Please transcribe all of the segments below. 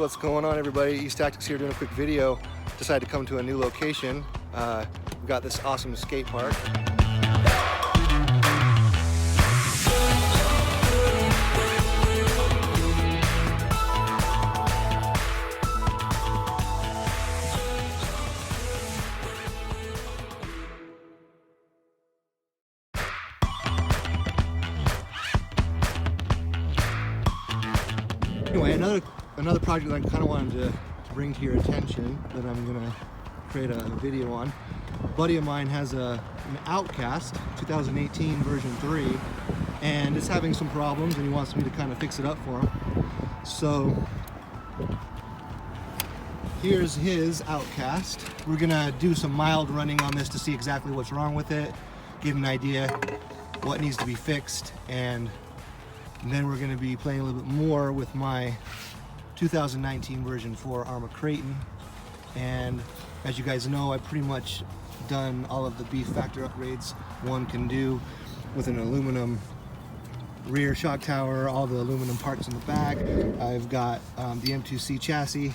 What's going on, everybody? East Tactics here doing a quick video. Decided to come to a new location. We've got this awesome skate park. Anyway, another project that I kind of wanted to bring to your attention that I'm gonna create a video on. A buddy of mine has an OUTCAST 2018 version 3, and it's having some problems, and he wants me to kind of fix it up for him. So here's his OUTCAST. We're gonna do some mild running on this to see exactly what's wrong with it, get an idea what needs to be fixed, and then we're going to be playing a little bit more with my 2019 version 4 Arrma Kraton. And as you guys know, I've pretty much done all of the beef factor upgrades one can do with an aluminum rear shock tower, all the aluminum parts in the back. I've got the M2C chassis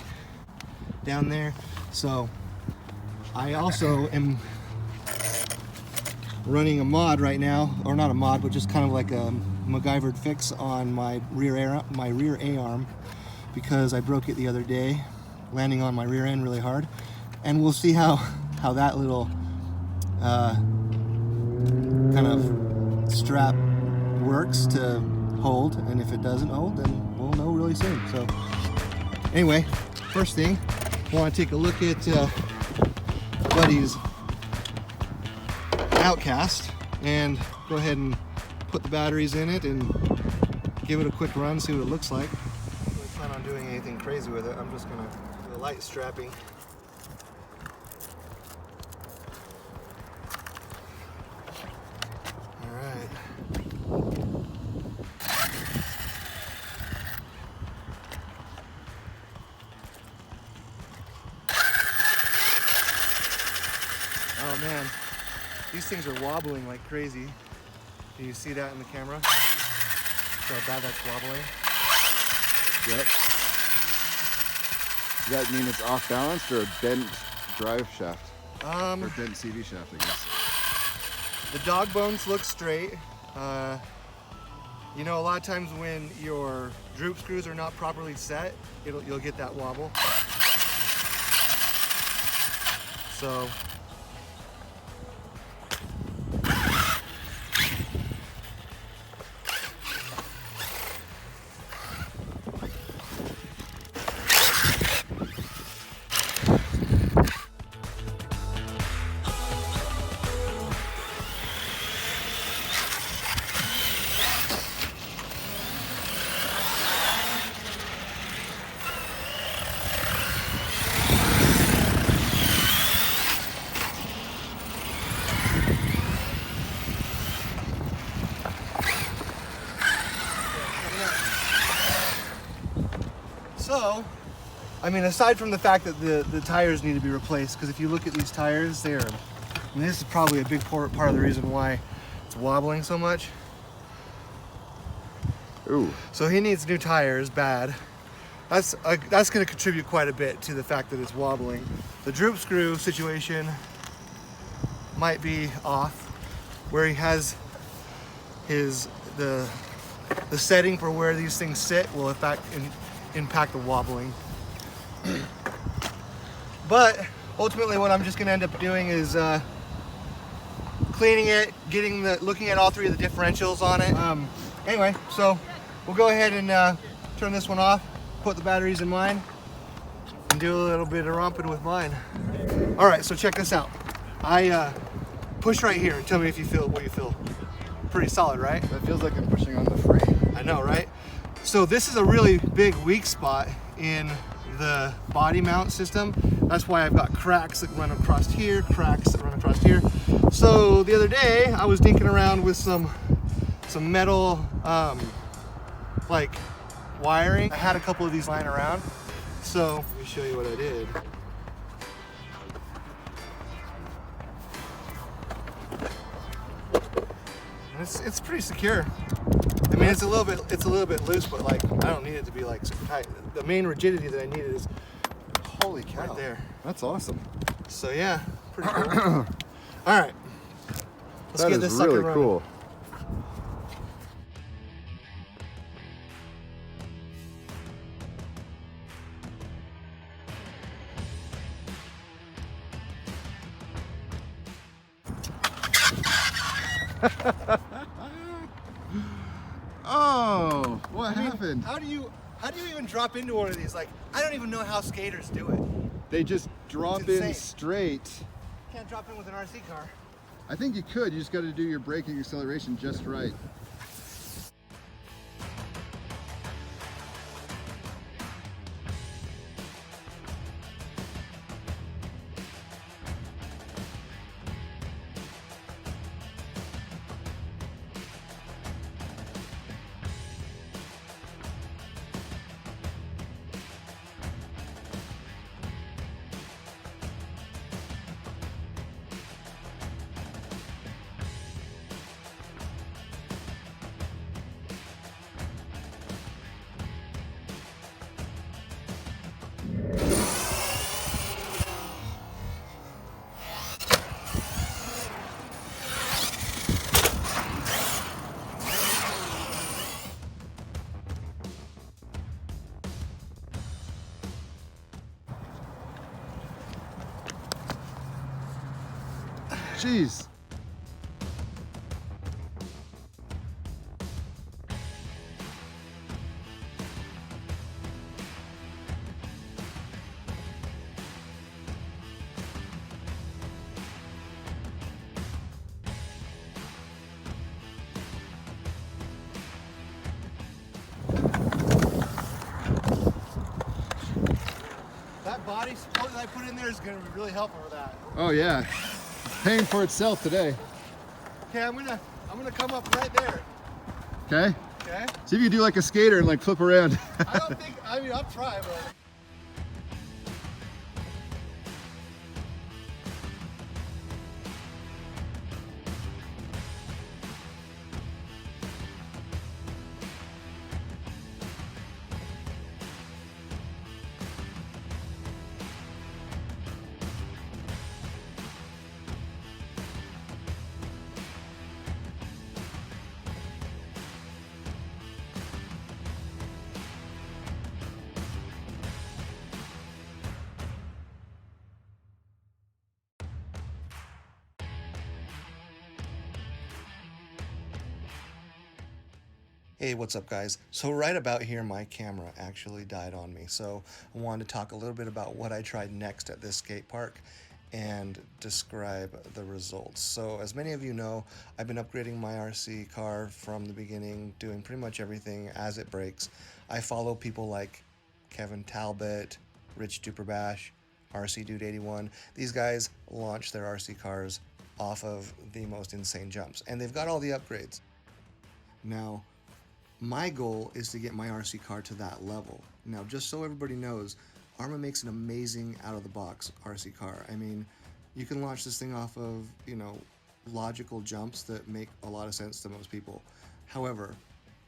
down there. So I also am running a mod right now, or not a mod, but just kind of like a MacGyvered fix on my rear A-arm, because I broke it the other day, landing on my rear end really hard. And we'll see how that little kind of strap works to hold, and if it doesn't hold, then we'll know really soon. So anyway, first thing, I want to take a look at Buddy's OUTCAST and go ahead and put the batteries in it and give it a quick run, see what it looks like. I don't really plan on doing anything crazy with it. I'm just gonna do a light strapping. All right. Oh man. These things are wobbling like crazy. Can you see that in the camera? See how bad that's wobbling? Yep. Does that mean it's off balance or a bent drive shaft? Or bent CV shaft, I guess. The dog bones look straight. You know, a lot of times when your droop screws are not properly set, you'll get that wobble. So I mean, aside from the fact that the tires need to be replaced, because if you look at these tires, this is probably a big part of the reason why it's wobbling so much. Ooh. So he needs new tires, bad. That's going to contribute quite a bit to the fact that it's wobbling. The droop screw situation might be off, where he has the setting for where these things sit will impact the wobbling. But ultimately what I'm just going to end up doing is cleaning it, looking at all three of the differentials on it. Anyway, so we'll go ahead and turn this one off, put the batteries in mine, and do a little bit of romping with mine. All right, so check this out. I push right here and tell me if you feel what you feel. Pretty solid, right? That feels like I'm pushing on the frame. I know, right? So this is a really big weak spot in the body mount system. That's why I've got cracks that run across here, cracks that run across here. So the other day I was dinking around with some metal like wiring. I had a couple of these lying around, so let me show you what I did. It's pretty secure. I mean, it's a little bit loose, but like I don't need it to be like super tight. The main rigidity that I needed is Holy cow. right there. That's awesome. So yeah, pretty cool. All right, let's That get is this sucker really running. cool. Oh, what happened? How do you even drop into one of these? Like, I don't even know how skaters do it. They just drop It's in insane. straight. Can't drop in with an RC car. I think you could. You just got to do your braking acceleration just right. Jeez. That body support that I put in there is going to be really helpful with that. Oh yeah. Paying for itself today. Okay, I'm gonna come up right there. Okay? Okay. See if you can do like a skater and like flip around. I mean, I'll try, but. Hey, what's up guys? So right about here my camera actually died on me, so I wanted to talk a little bit about what I tried next at this skate park and describe the results. So as many of you know, I've been upgrading my RC car from the beginning, doing pretty much everything as it breaks. I follow people like Kevin Talbot, Rich Duperbash, RC Dude 81. These guys launch their RC cars off of the most insane jumps, and they've got all the upgrades. Now, my goal is to get my RC car to that level. Now, just so everybody knows, Arrma makes an amazing out-of-the-box RC car. I mean, you can launch this thing off of, you know, logical jumps that make a lot of sense to most people. However,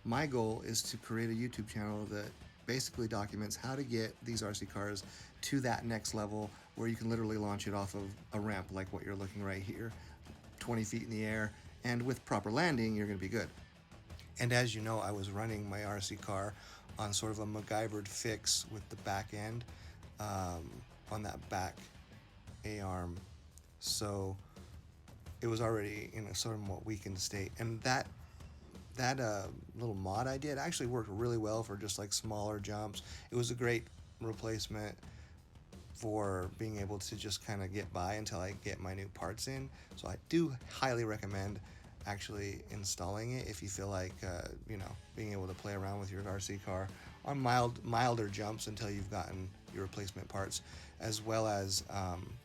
my goal is to create a YouTube channel that basically documents how to get these RC cars to that next level where you can literally launch it off of a ramp like what you're looking right here, 20 feet in the air, and with proper landing, you're gonna be good. And as you know, I was running my RC car on sort of a MacGyvered fix with the back end on that back A-arm. So it was already in a somewhat weakened state. And that little mod I did actually worked really well for just like smaller jumps. It was a great replacement for being able to just kind of get by until I get my new parts in. So I do highly recommend actually installing it if you feel like you know, being able to play around with your RC car on milder jumps until you've gotten your replacement parts, as well as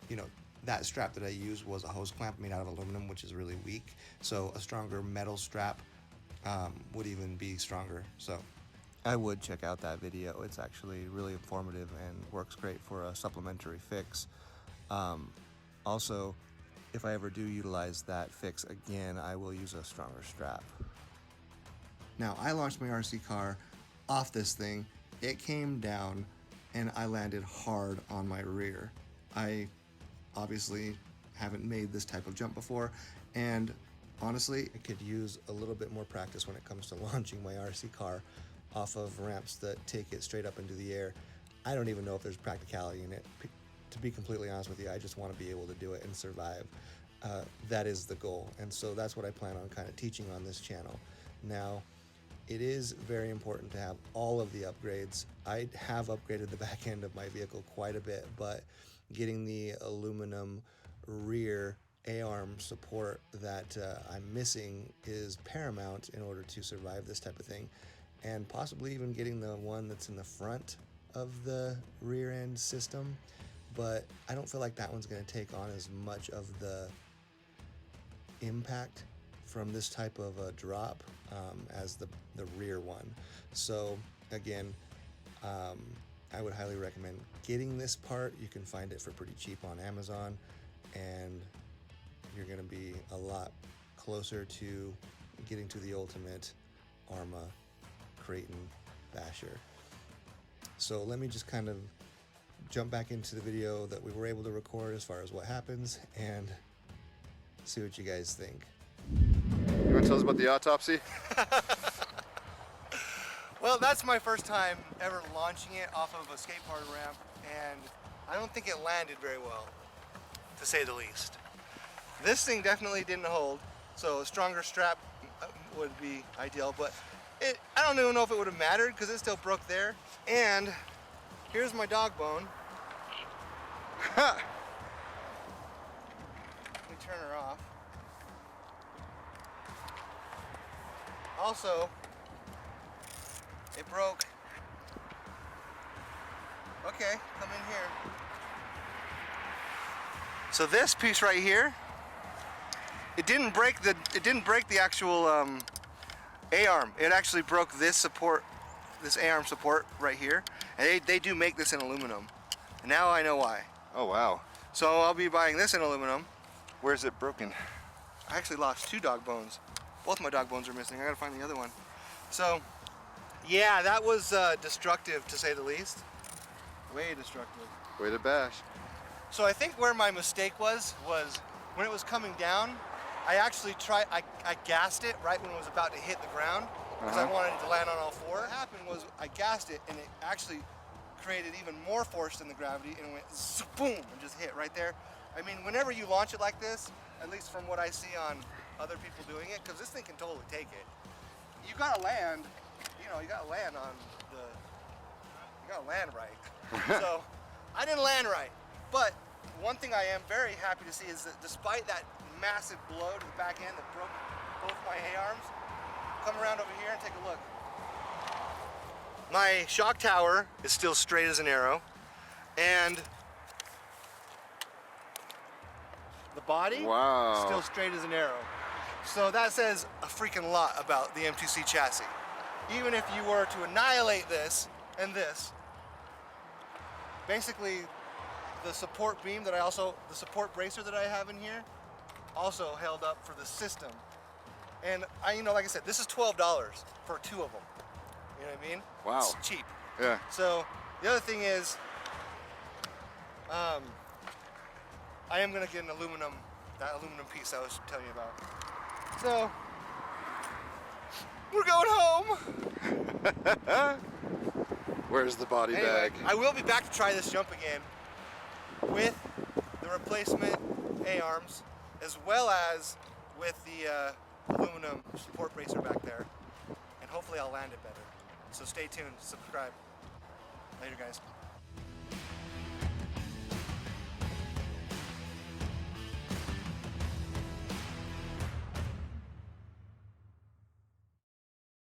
you know, that strap that I used was a hose clamp made out of aluminum, which is really weak, so a stronger metal strap would even be stronger. So I would check out that video. It's actually really informative and works great for a supplementary fix. Also, if I ever do utilize that fix again, I will use a stronger strap. Now, I launched my RC car off this thing. It came down and I landed hard on my rear. I obviously haven't made this type of jump before, and honestly, I could use a little bit more practice when it comes to launching my RC car off of ramps that take it straight up into the air. I don't even know if there's practicality in it. To be completely honest with you, I just want to be able to do it and survive. That is the goal, and so that's what I plan on kind of teaching on this channel. Now, it is very important to have all of the upgrades. I have upgraded the back end of my vehicle quite a bit, but getting the aluminum rear A-arm support that I'm missing is paramount in order to survive this type of thing, and possibly even getting the one that's in the front of the rear end system, but I don't feel like that one's going to take on as much of the impact from this type of a drop as the rear one. So again, I would highly recommend getting this part. You can find it for pretty cheap on Amazon, and you're going to be a lot closer to getting to the ultimate Arrma Kraton basher. So let me just kind of jump back into the video that we were able to record as far as what happens and see what you guys think. You want to tell us about the autopsy? Well, that's my first time ever launching it off of a skatepark ramp, and I don't think it landed very well, to say the least. This thing definitely didn't hold, so a stronger strap would be ideal, but I don't even know if it would have mattered because it still broke there. And here's my dog bone. Let me turn her off. Also, it broke. Okay, come in here. So this piece right here, it didn't break the actual A-arm. It actually broke this support, this A-arm support right here. And they do make this in aluminum. And now I know why. Oh wow. So I'll be buying this in aluminum. Where's it broken? I actually lost 2 dog bones. Both my dog bones are missing. I gotta find the other one. So yeah, that was destructive, to say the least. Way destructive. Way to bash. So I think where my mistake was when it was coming down, I actually I gassed it right when it was about to hit the ground because I wanted it to land on all 4. What happened was I gassed it and it actually created even more force than the gravity, and it went boom and just hit right there. I mean, whenever you launch it like this, at least from what I see on other people doing it, because this thing can totally take it, you gotta land, you gotta land on you gotta land right. So I didn't land right, but one thing I am very happy to see is that despite that massive blow to the back end that broke both my A-arms, come around over here and take a look. My shock tower is still straight as an arrow, and the body is still straight as an arrow. So that says a freaking lot about the M2C chassis. Even if you were to annihilate this and this, basically the support beam that the support bracer that I have in here also held up for the system. And like I said, this is $12 for 2 of them. You know what I mean? Wow. It's cheap. Yeah. So the other thing is, I am gonna get that aluminum piece I was telling you about. So we're going home. Where's the body bag? I will be back to try this jump again with the replacement A-arms, as well as with the aluminum support bracer back there, and hopefully I'll land it better. So stay tuned, subscribe. Later, guys.